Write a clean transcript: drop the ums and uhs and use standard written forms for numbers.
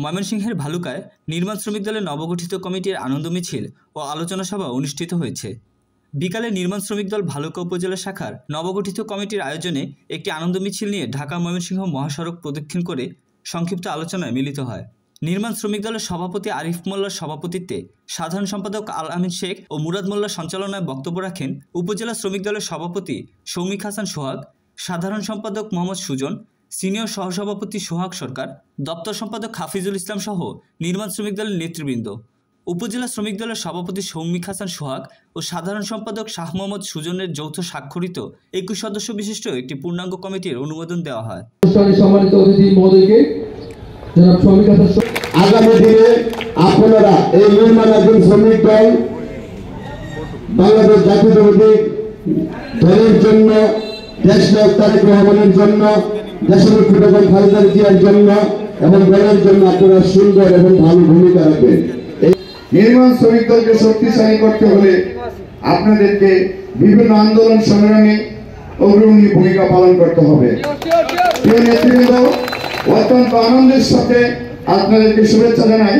ময়মনসিংহের ভালুকায় নির্মাণ শ্রমিক দলের নবগঠিত কমিটির আনন্দ মিছিল ও আলোচনা সভা অনুষ্ঠিত হয়েছে। বিকালে নির্মাণ শ্রমিক দল ভালুকা উপজেলা শাখার নবগঠিত কমিটির আয়োজনে একটি আনন্দ মিছিল নিয়ে ঢাকা ময়মনসিংহ মহাসড়ক প্রদক্ষিণ করে সংক্ষিপ্ত আলোচনায় মিলিত হয়। নির্মাণ শ্রমিক দলের সভাপতি আরিফ মোল্লার সভাপতিত্বে সাধারণ সম্পাদক আল আমিন শেখ ও মুরাদ মোল্লার সঞ্চালনায় বক্তব্য রাখেন উপজেলা শ্রমিক দলের সভাপতি সৌমিক হাসান সোহাগ, সাধারণ সম্পাদক মোহাম্মদ সুজন, সিনিয়র সহসভাপতি সোহাগ সরকার, দপ্তর সম্পাদক হাফিজুল ইসলাম সহ নির্মাণ শ্রমিক দলের নেতৃবৃন্দ। উপজেলা শ্রমিক দলের সভাপতি সৌমিক হাসান সোহাগ ও সাধারণ সম্পাদক শাহ মোহাম্মদ সুজনের যৌথ স্বাক্ষরিত 21 সদস্য বিশিষ্ট একটি পূর্ণাঙ্গ কমিটির অনুমোদন দেওয়া হয়। সম্মানিত অতিথি মহোদয়কে জনাব সৌমিক হাসান, আগামী দিনে আপনারা এই নির্মাণাধীন শ্রমিক দল বাংলাদেশ জাতীয়তাবাদী দলের জন্য, দেশনায়ক তারেক রহমানের জন্য, দেশের বেগম খালেদা জিয়ার জন্য এবং দলের জন্য আপনারা সুন্দর এবং ভালো ভূমিকা রাখবেন। নির্মাণ শ্রমিক দলকে শক্তিশালী করতে হলে আপনাদেরকে বিভিন্ন আন্দোলন সংগ্রামে অগ্রণী ভূমিকা পালন করতে হবে। প্রিয় নেতৃবৃন্দ, অত্যন্ত আনন্দের সাথে আপনাদেরকে শুভেচ্ছা জানাই।